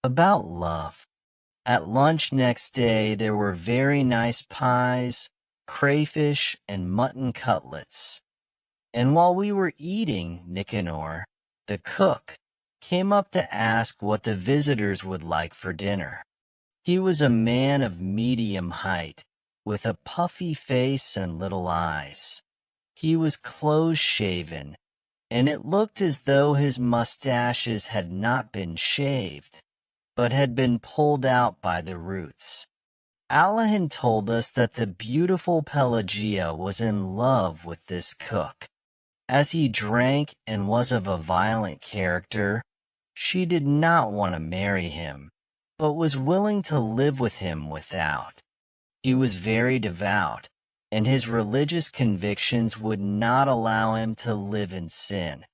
About love. At lunch next day, there were very nice pies, crayfish, and mutton cutlets. And while we were eating, Nicanor, the cook, came up to ask what the visitors would like for dinner. He was a man of medium height, with a puffy face and little eyes. He was close-shaven, and it looked as though his mustaches had not been shaved, but had been pulled out by the roots. Allahan told us that the beautiful Pelagia was in love with this cook. As he drank and was of a violent character, she did not want to marry him, but was willing to live with him without. He was very devout, and his religious convictions would not allow him to live in sin.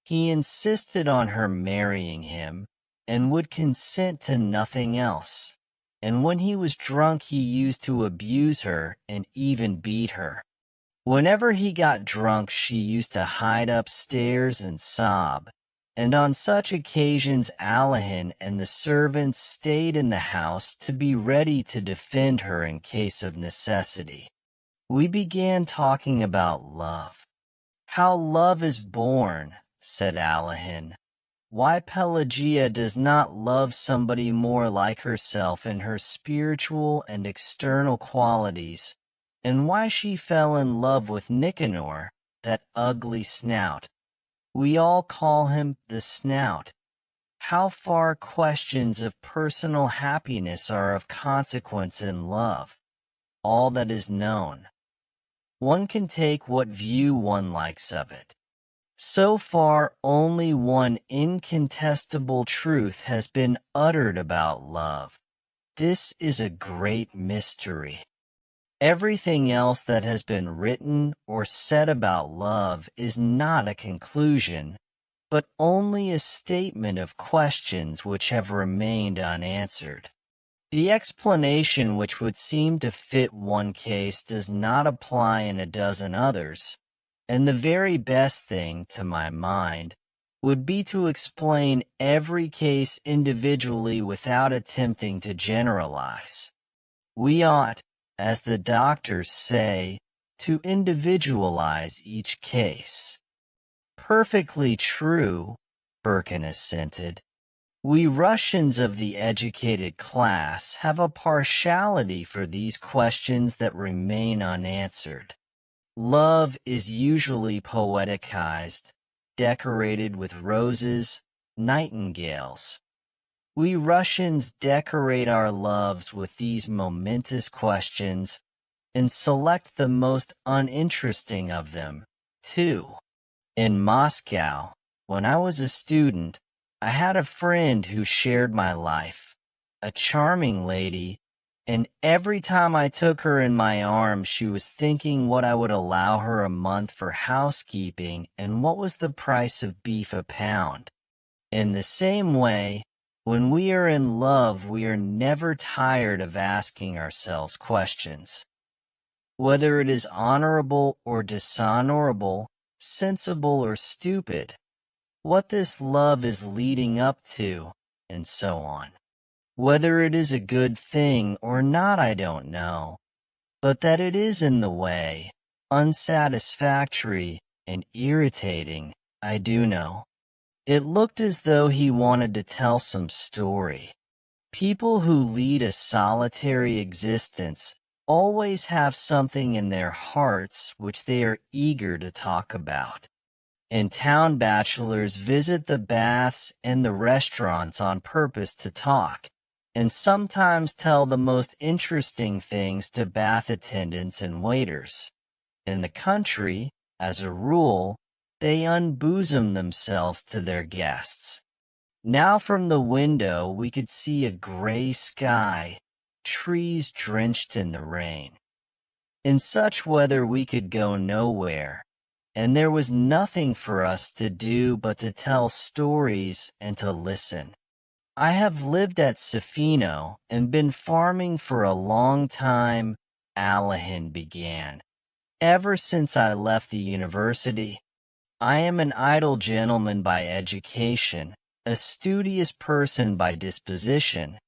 He insisted on her marrying him and would consent to nothing else. And when he was drunk, he used to abuse her and even beat her. Whenever he got drunk, she used to hide upstairs and sob, and on such occasions Allahan and the servants stayed in the house to be ready to defend her in case of necessity. We began talking about love. How love is born, said Allahan. Why Pelagia does not love somebody more like herself in her spiritual and external qualities, and why she fell in love with Nicanor, that ugly snout. We all call him the Snout. How far questions of personal happiness are of consequence in love. All that is known. One can take what view one likes of it. So far, only one incontestable truth has been uttered about love. This is a great mystery. Everything else that has been written or said about love is not a conclusion, but only a statement of questions which have remained unanswered. The explanation which would seem to fit one case does not apply in a dozen others, and the very best thing, to my mind, would be to explain every case individually without attempting to generalize. We ought, as the doctors say, to individualize each case. Perfectly true, Birkin assented. We Russians of the educated class have a partiality for these questions that remain unanswered. Love is usually poeticized, decorated with roses, nightingales. We Russians decorate our loves with these momentous questions and select the most uninteresting of them, too. In Moscow, when I was a student, I had a friend who shared my life, a charming lady, and every time I took her in my arms, she was thinking what I would allow her a month for housekeeping and what was the price of beef a pound. In the same way, when we are in love, we are never tired of asking ourselves questions. Whether it is honorable or dishonorable, sensible or stupid, what this love is leading up to, and so on. Whether it is a good thing or not, I don't know, but that it is in the way, unsatisfactory, and irritating, I do know. It looked as though he wanted to tell some story. People who lead a solitary existence always have something in their hearts which they are eager to talk about. And town bachelors visit the baths and the restaurants on purpose to talk, and sometimes tell the most interesting things to bath attendants and waiters. In the country, as a rule, they unbosom themselves to their guests. Now from the window we could see a gray sky, trees drenched in the rain. In such weather we could go nowhere, and there was nothing for us to do but to tell stories and to listen. I have lived at Safino and been farming for a long time, Allahan began. Ever since I left the university, I am an idle gentleman by education, a studious person by disposition,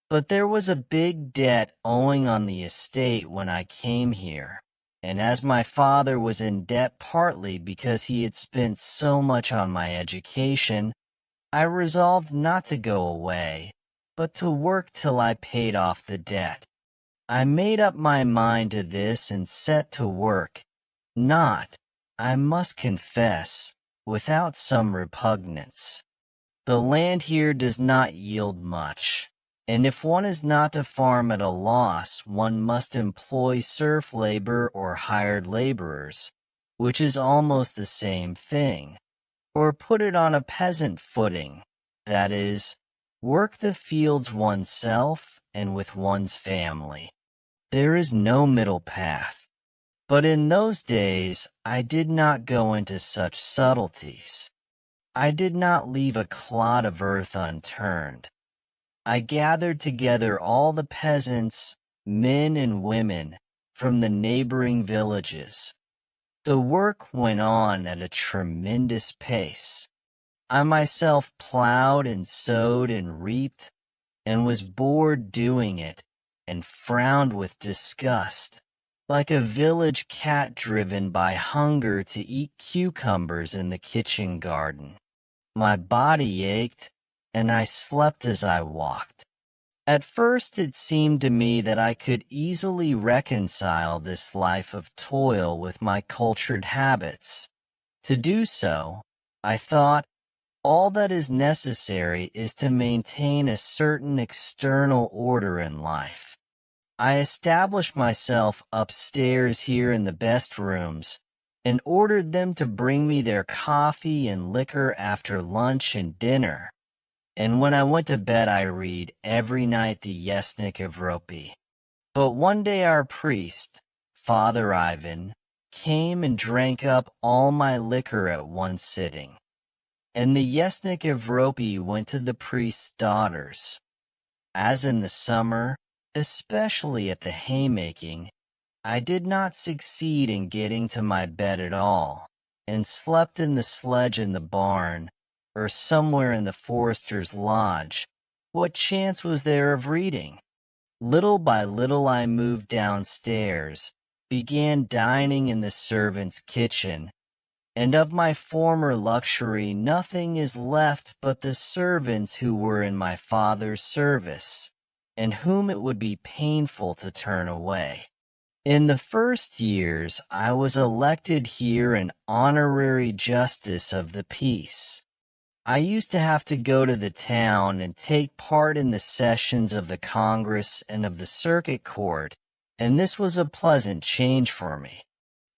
but there was a big debt owing on the estate when I came here, and as my father was in debt partly because he had spent so much on my education, I resolved not to go away, but to work till I paid off the debt. I made up my mind to this and set to work, not, I must confess, without some repugnance. The land here does not yield much, and if one is not to farm at a loss, one must employ serf labor or hired laborers, which is almost the same thing, or put it on a peasant footing, that is, work the fields oneself and with one's family. There is no middle path. But in those days I did not go into such subtleties. I did not leave a clod of earth unturned. I gathered together all the peasants, men and women, from the neighboring villages. The work went on at a tremendous pace. I myself plowed and sowed and reaped, and was bored doing it, and frowned with disgust, like a village cat driven by hunger to eat cucumbers in the kitchen garden. My body ached, and I slept as I walked. At first it seemed to me that I could easily reconcile this life of toil with my cultured habits. To do so, I thought, all that is necessary is to maintain a certain external order in life. I established myself upstairs here in the best rooms, and ordered them to bring me their coffee and liquor after lunch and dinner. And when I went to bed I read every night the Yesnik Evropy. But one day our priest, Father Ivan, came and drank up all my liquor at one sitting. And the Yesnik Evropy went to the priest's daughters. As in the summer, especially at the haymaking, I did not succeed in getting to my bed at all, and slept in the sledge in the barn, or somewhere in the forester's lodge. What chance was there of reading? Little by little I moved downstairs, began dining in the servants' kitchen, and of my former luxury nothing is left but the servants who were in my father's service, and whom it would be painful to turn away. In the first years I was elected here an honorary justice of the peace. I used to have to go to the town and take part in the sessions of the Congress and of the Circuit Court, and this was a pleasant change for me.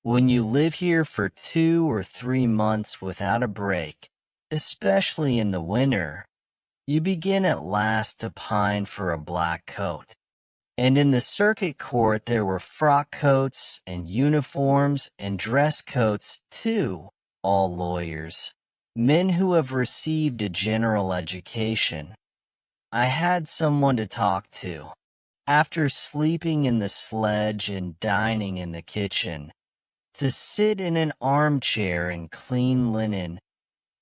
When you live here for 2 or 3 months without a break, especially in the winter, you begin at last to pine for a black coat. And in the circuit court there were frock coats and uniforms and dress coats too, all lawyers, men who have received a general education. I had someone to talk to. After sleeping in the sledge and dining in the kitchen, to sit in an armchair in clean linen,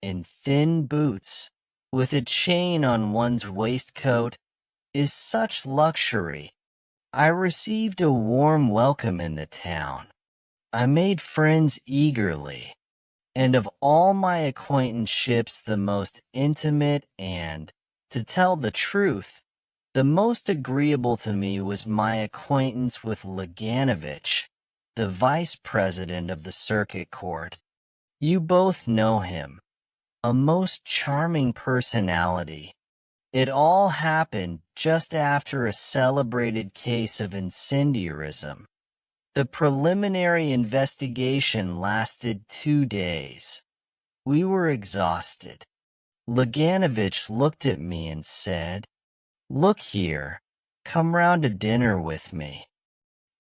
in thin boots, with a chain on one's waistcoat, is such luxury. I received a warm welcome in the town. I made friends eagerly, and of all my acquaintanceships the most intimate and, to tell the truth, the most agreeable to me was my acquaintance with Leganovich, the vice president of the circuit court. You both know him, a most charming personality. It all happened just after a celebrated case of incendiarism. The preliminary investigation lasted 2 days. We were exhausted. Leganovich looked at me and said, "Look here, come round to dinner with me."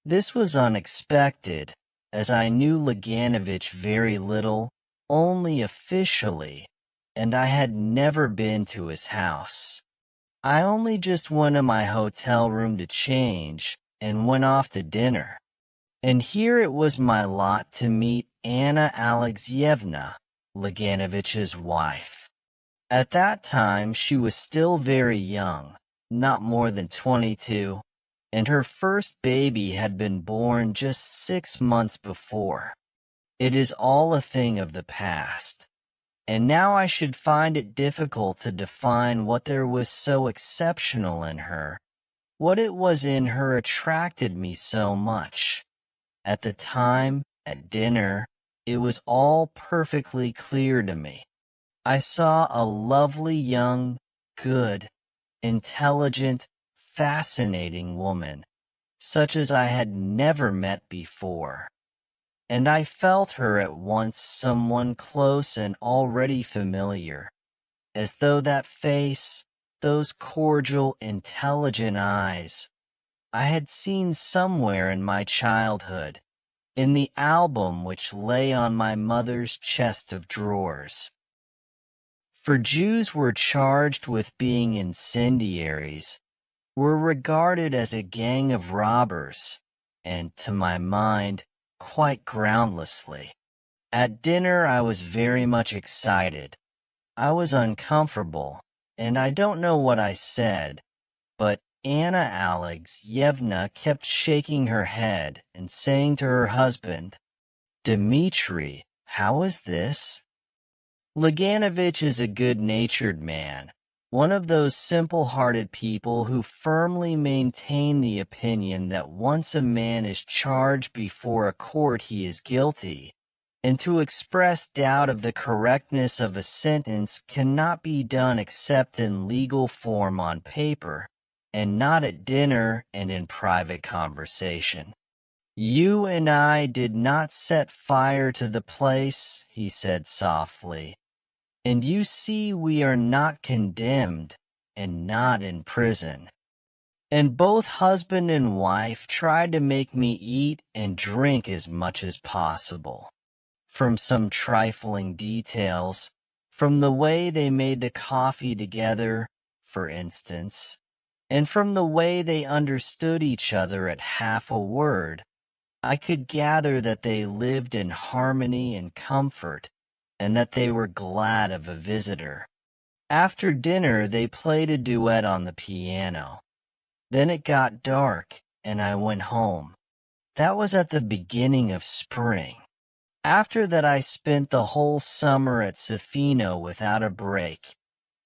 This was unexpected, as I knew Leganovich very little, only officially, and I had never been to his house. I only just went to my hotel room to change, and went off to dinner. And here it was my lot to meet Anna Alexeyevna, Leganovich's wife. At that time, she was still very young, not more than 22, and her first baby had been born just 6 months before. It is all a thing of the past, and now I should find it difficult to define what there was so exceptional in her, what it was in her attracted me so much. At the time, at dinner, it was all perfectly clear to me. I saw a lovely young, good, intelligent, fascinating woman, such as I had never met before, and I felt her at once someone close and already familiar, as though that face, those cordial, intelligent eyes, I had seen somewhere in my childhood, in the album which lay on my mother's chest of drawers. For Jews were charged with being incendiaries, were regarded as a gang of robbers, and, to my mind, quite groundlessly. At dinner I was very much excited. I was uncomfortable, and I don't know what I said, but Anna Alexyevna kept shaking her head and saying to her husband, "Dmitri, how is this?" Laganovich is a good-natured man, one of those simple-hearted people who firmly maintain the opinion that once a man is charged before a court he is guilty, and to express doubt of the correctness of a sentence cannot be done except in legal form on paper, and not at dinner and in private conversation. "You and I did not set fire to the place," he said softly, "and you see we are not condemned and not in prison." And both husband and wife tried to make me eat and drink as much as possible. From some trifling details, from the way they made the coffee together, for instance, and from the way they understood each other at half a word, I could gather that they lived in harmony and comfort, and that they were glad of a visitor. After dinner, they played a duet on the piano. Then it got dark, and I went home. That was at the beginning of spring. After that, I spent the whole summer at Sofino without a break,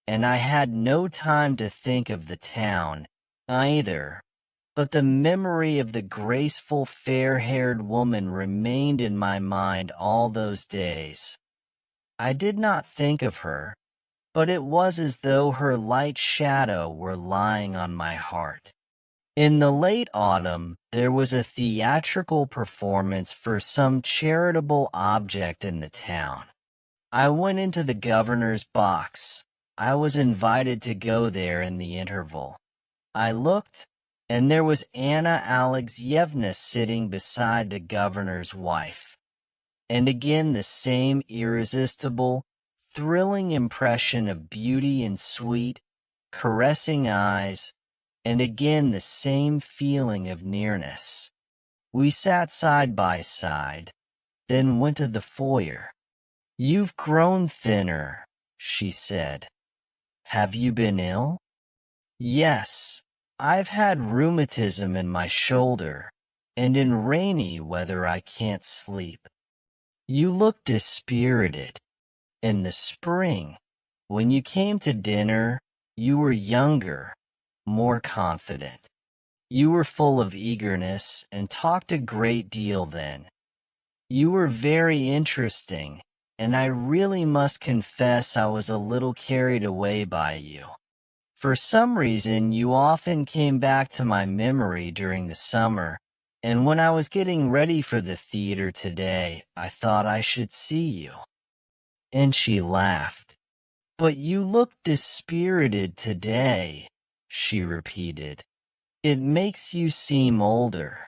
and I had no time to think of the town, either. But the memory of the graceful, fair-haired woman remained in my mind all those days. I did not think of her, but it was as though her light shadow were lying on my heart. In the late autumn, there was a theatrical performance for some charitable object in the town. I went into the governor's box. I was invited to go there in the interval. I looked, and there was Anna Alexyevna sitting beside the governor's wife. And again the same irresistible, thrilling impression of beauty and sweet, caressing eyes, and again the same feeling of nearness. We sat side by side, then went to the foyer. "You've grown thinner," she said. "Have you been ill?" "Yes, I've had rheumatism in my shoulder, and in rainy weather I can't sleep." "You look dispirited. In the spring, when you came to dinner, you were younger, more confident. You were full of eagerness and talked a great deal then. You were very interesting, and I really must confess I was a little carried away by you. For some reason, you often came back to my memory during the summer, and when I was getting ready for the theater today, I thought I should see you." And she laughed. "But you look dispirited today," she repeated. "It makes you seem older."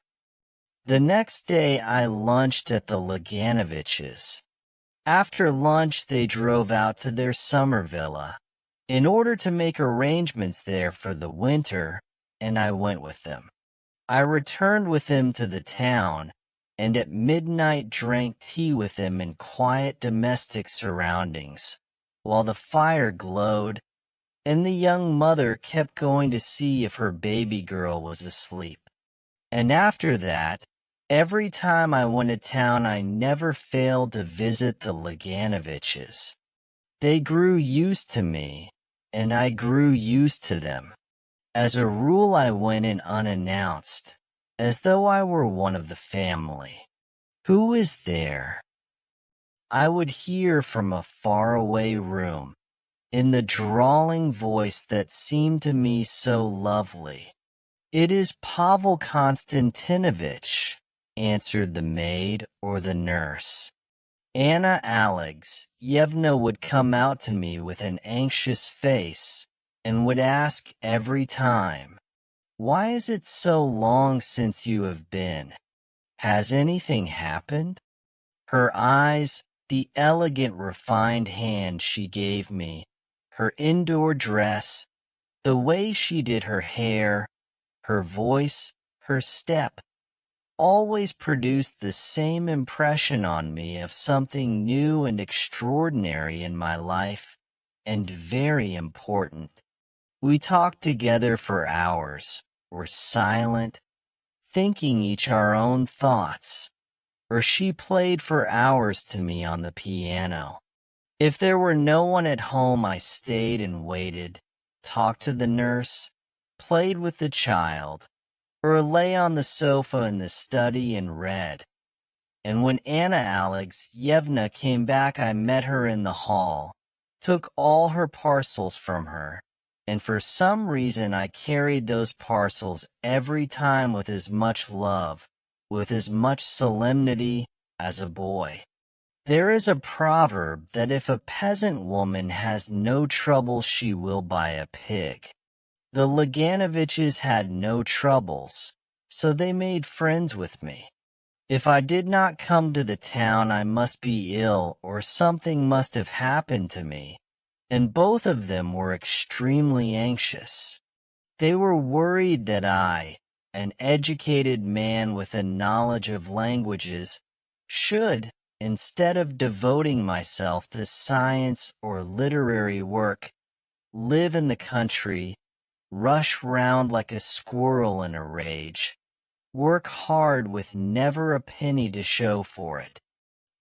The next day I lunched at the Laganoviches'. After lunch they drove out to their summer villa, in order to make arrangements there for the winter, and I went with them. I returned with them to the town, and at midnight drank tea with them in quiet domestic surroundings. while the fire glowed, and the young mother kept going to see if her baby girl was asleep. And after that, every time I went to town, I never failed to visit the Laganoviches. They grew used to me, and I grew used to them. As a rule, I went in unannounced, as though I were one of the family. "Who is there?" I would hear from a faraway room, in the drawling voice that seemed to me so lovely. "It is Pavel Konstantinovitch," answered the maid or the nurse. Anna Alexeyevna would come out to me with an anxious face and would ask every time, "Why is it so long since you have been? Has anything happened?" Her eyes, the elegant, refined hand she gave me, her indoor dress, the way she did her hair, her voice, her step, always produced the same impression on me of something new and extraordinary in my life, and very important. We talked together for hours, were silent, thinking each our own thoughts, or she played for hours to me on the piano. If there were no one at home, I stayed and waited, talked to the nurse, played with the child, or lay on the sofa in the study and read. And when Anna Alexeyevna came back, I met her in the hall, took all her parcels from her, and for some reason I carried those parcels every time with as much love, with as much solemnity as a boy. There is a proverb that if a peasant woman has no trouble, she will buy a pig. The Laganoviches had no troubles, so they made friends with me. If I did not come to the town, I must be ill or something must have happened to me, and both of them were extremely anxious. They were worried that I, an educated man with a knowledge of languages, should, instead of devoting myself to science or literary work, live in the country, rush round like a squirrel in a rage, work hard with never a penny to show for it.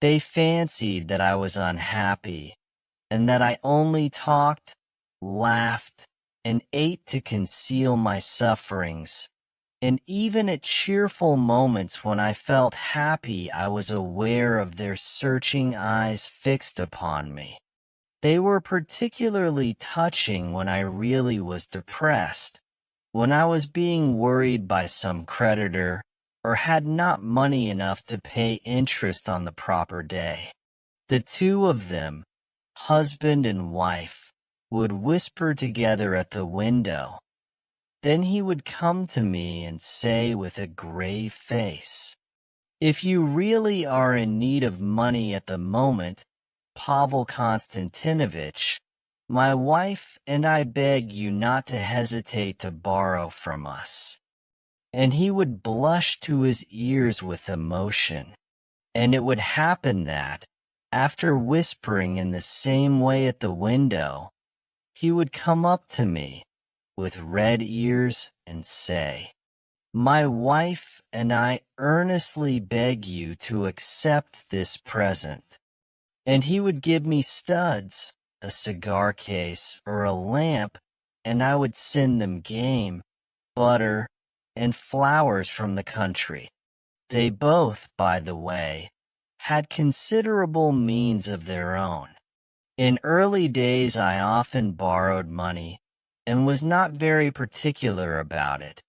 They fancied that I was unhappy, and that I only talked, laughed, and ate to conceal my sufferings. And even at cheerful moments when I felt happy, I was aware of their searching eyes fixed upon me. They were particularly touching when I really was depressed, when I was being worried by some creditor, or had not money enough to pay interest on the proper day. The two of them, husband and wife, would whisper together at the window. Then he would come to me and say with a grave face, "If you really are in need of money at the moment, Pavel Konstantinovitch, my wife and I beg you not to hesitate to borrow from us." And he would blush to his ears with emotion. And it would happen that, after whispering in the same way at the window, he would come up to me with red ears and say, "My wife and I earnestly beg you to accept this present." And he would give me studs, a cigar case, or a lamp, and I would send them game, butter, and flowers from the country. They both, by the way, had considerable means of their own. In early days I often borrowed money, and was not very particular about it,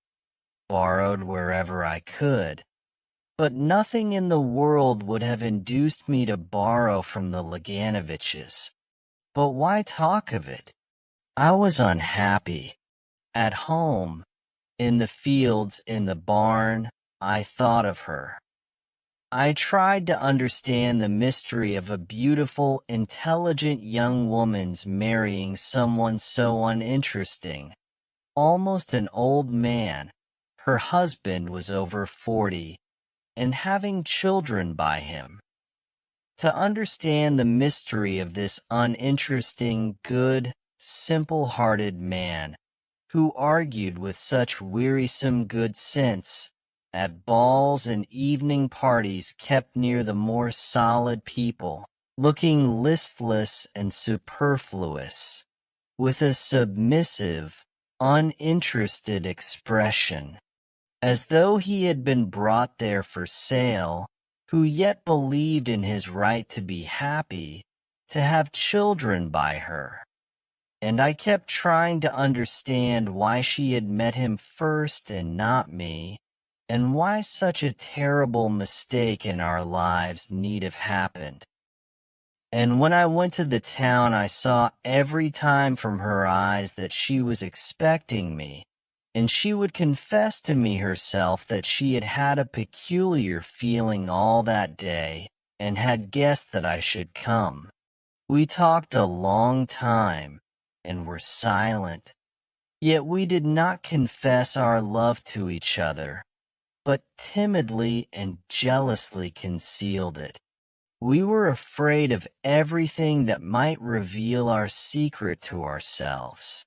borrowed wherever I could, but nothing in the world would have induced me to borrow from the Laganoviches. But why talk of it? I was unhappy. At home, in the fields, in the barn, I thought of her. I tried to understand the mystery of a beautiful, intelligent young woman's marrying someone so uninteresting, almost an old man. Her husband was over 40, and having children by him. To understand the mystery of this uninteresting, good, simple-hearted man who argued with such wearisome good sense at balls and evening parties kept near the more solid people, looking listless and superfluous, with a submissive, uninterested expression, as though he had been brought there for sale, who yet believed in his right to be happy, to have children by her. And I kept trying to understand why she had met him first and not me, and why such a terrible mistake in our lives need have happened. And when I went to the town, I saw every time from her eyes that she was expecting me, and she would confess to me herself that she had had a peculiar feeling all that day, and had guessed that I should come. We talked a long time, and were silent, yet we did not confess our love to each other, but timidly and jealously concealed it. We were afraid of everything that might reveal our secret to ourselves.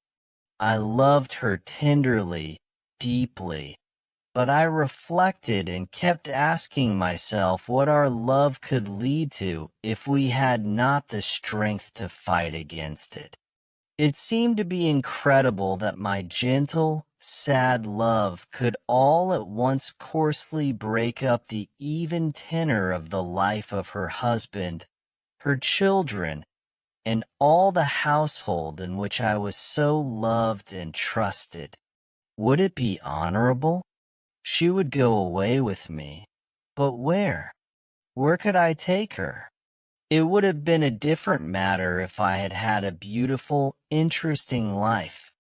I loved her tenderly, deeply, but I reflected and kept asking myself what our love could lead to if we had not the strength to fight against it. It seemed to be incredible that my gentle, sad love could all at once coarsely break up the even tenor of the life of her husband, her children, and all the household in which I was so loved and trusted. Would it be honorable? She would go away with me. But where? Where could I take her? It would have been a different matter if I had had a beautiful, interesting life.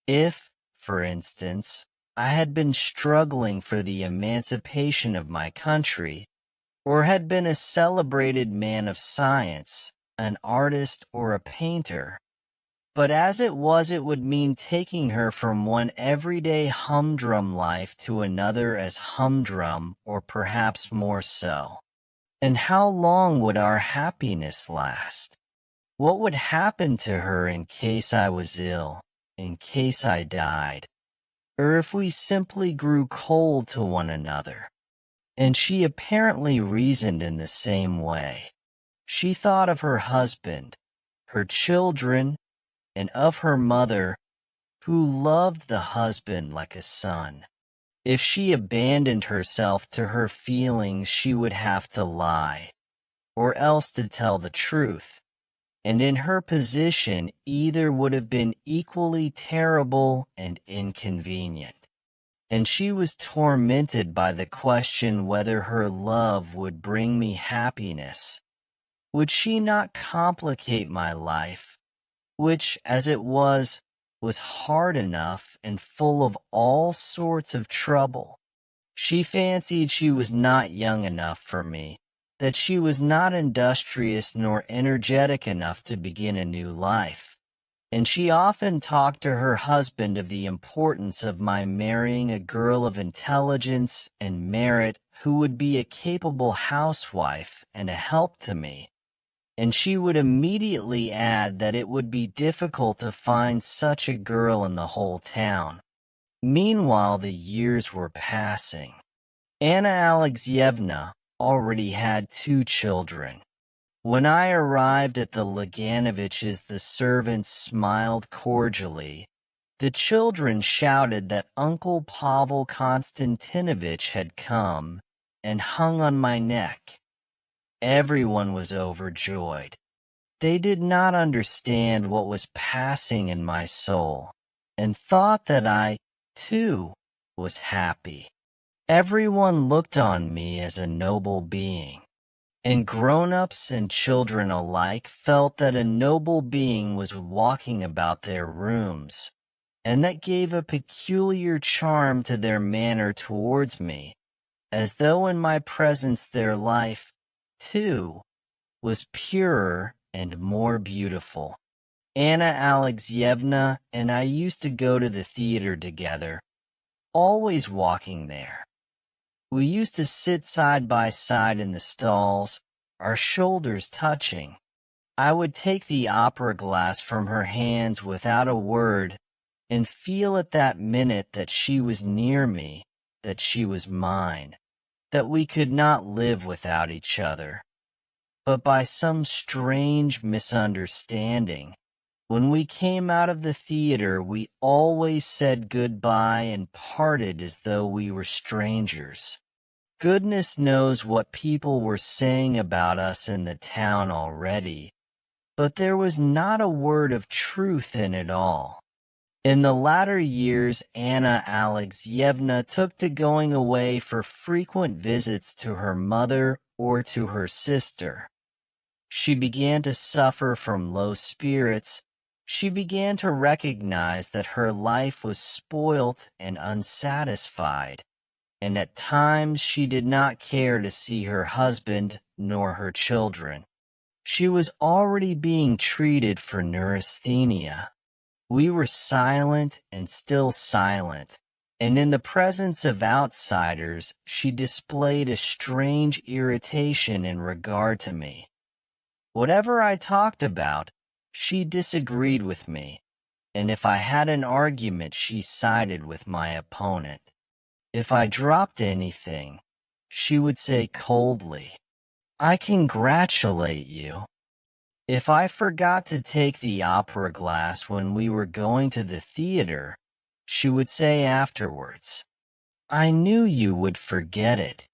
If, for instance, I had been struggling for the emancipation of my country, or had been a celebrated man of science, an artist or a painter. But as it was, it would mean taking her from one everyday humdrum life to another as humdrum, or perhaps more so. And how long would our happiness last? What would happen to her in case I was ill, in case I died, or if we simply grew cold to one another? And she apparently reasoned in the same way. She thought of her husband, her children, and of her mother, who loved the husband like a son. If she abandoned herself to her feelings, she would have to lie, or else to tell the truth. And in her position, either would have been equally terrible and inconvenient. And she was tormented by the question whether her love would bring me happiness. Would she not complicate my life, which, as it was hard enough and full of all sorts of trouble? She fancied she was not young enough for me, that she was not industrious nor energetic enough to begin a new life, and she often talked to her husband of the importance of my marrying a girl of intelligence and merit who would be a capable housewife and a help to me, and she would immediately add that it would be difficult to find such a girl in the whole town. Meanwhile, the years were passing. Anna Alexeyevna already had 2 children. When I arrived at the Laganoviches, the servants smiled cordially. The children shouted that Uncle Pavel Konstantinovich had come, and hung on my neck. Everyone was overjoyed. They did not understand what was passing in my soul, and thought that I, too, was happy. Everyone looked on me as a noble being, and grown-ups and children alike felt that a noble being was walking about their rooms, and that gave a peculiar charm to their manner towards me, as though in my presence their life, too, was purer and more beautiful. Anna Alexeyevna and I used to go to the theater together, always walking there. We used to sit side by side in the stalls, our shoulders touching. I would take the opera glass from her hands without a word and feel at that minute that she was near me, that she was mine, that we could not live without each other. But by some strange misunderstanding, when we came out of the theater, we always said goodbye and parted as though we were strangers. Goodness knows what people were saying about us in the town already, but there was not a word of truth in it all. In the latter years, Anna Alexeyevna took to going away for frequent visits to her mother or to her sister. She began to suffer from low spirits. She began to recognize that her life was spoilt and unsatisfied, and at times she did not care to see her husband nor her children. She was already being treated for neurasthenia. We were silent and still silent, and in the presence of outsiders, she displayed a strange irritation in regard to me. Whatever I talked about, she disagreed with me, and if I had an argument, she sided with my opponent. If I dropped anything, she would say coldly, "I congratulate you." If I forgot to take the opera glass when we were going to the theater, she would say afterwards, "I knew you would forget it."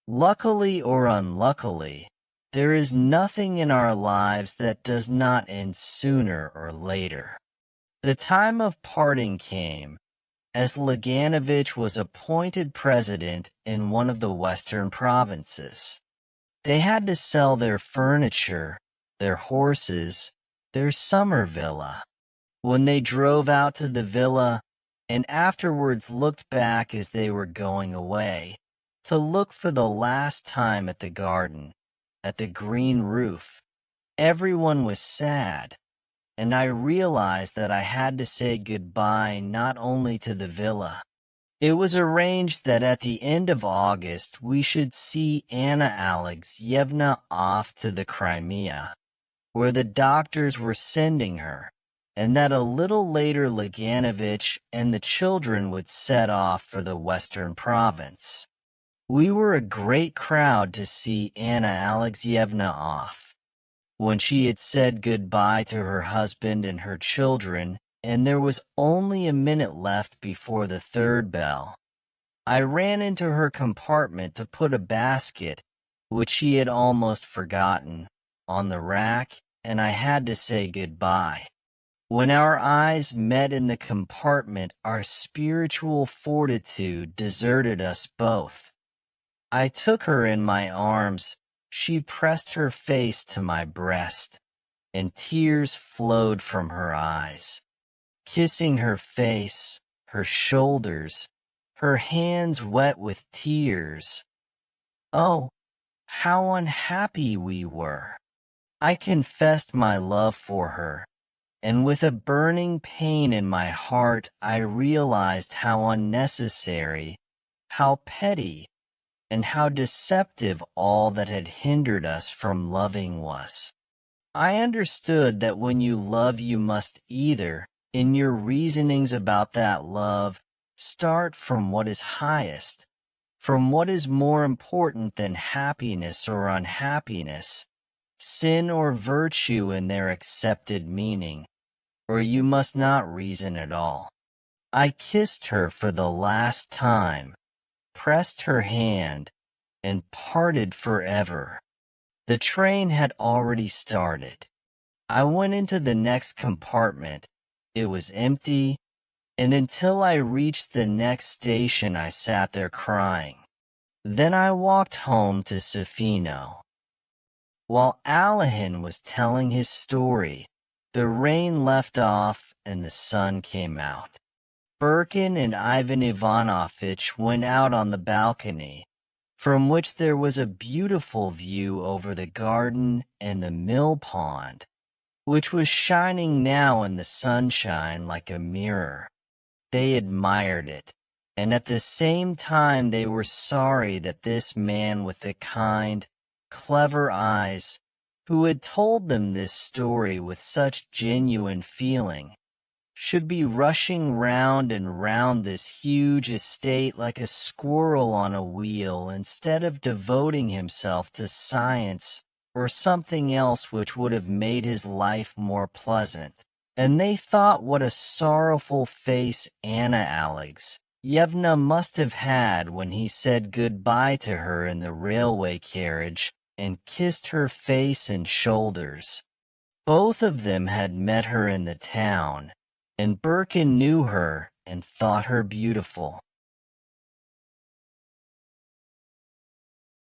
Luckily or unluckily, there is nothing in our lives that does not end sooner or later. The time of parting came, as Laganovich was appointed president in one of the western provinces. They had to sell their furniture, their horses, their summer villa. When they drove out to the villa and afterwards looked back as they were going away, to look for the last time at the garden, at the green roof, everyone was sad, and I realized that I had to say goodbye not only to the villa. It was arranged that at the end of August we should see Anna Alexeyevna off to the Crimea, where the doctors were sending her, and that a little later Laganovich and the children would set off for the western province. We were a great crowd to see Anna Alexeyevna off. When she had said goodbye to her husband and her children, and there was only a minute left before the third bell, I ran into her compartment to put a basket, which she had almost forgotten, on the rack, and I had to say goodbye. When our eyes met in the compartment, our spiritual fortitude deserted us both. I took her in my arms. She pressed her face to my breast, and tears flowed from her eyes. Kissing her face, her shoulders, her hands wet with tears. Oh, how unhappy we were! I confessed my love for her, and with a burning pain in my heart I realized how unnecessary, how petty, and how deceptive all that had hindered us from loving was. I understood that when you love you must either, in your reasonings about that love, start from what is highest, from what is more important than happiness or unhappiness, sin or virtue in their accepted meaning, or you must not reason at all. I kissed her for the last time, pressed her hand, and parted forever. The train had already started. I went into the next compartment. It was empty, and until I reached the next station I sat there crying. Then I walked home to Sofino. While Alahin was telling his story, the rain left off and the sun came out. Birkin and Ivan Ivanovitch went out on the balcony, from which there was a beautiful view over the garden and the mill pond, which was shining now in the sunshine like a mirror. They admired it, and at the same time they were sorry that this man with the kind, clever eyes, who had told them this story with such genuine feeling, should be rushing round and round this huge estate like a squirrel on a wheel instead of devoting himself to science or something else which would have made his life more pleasant. And they thought what a sorrowful face Anna Alexyevna must have had when he said good-bye to her in the railway carriage and kissed her face and shoulders. Both of them had met her in the town, and Birkin knew her and thought her beautiful.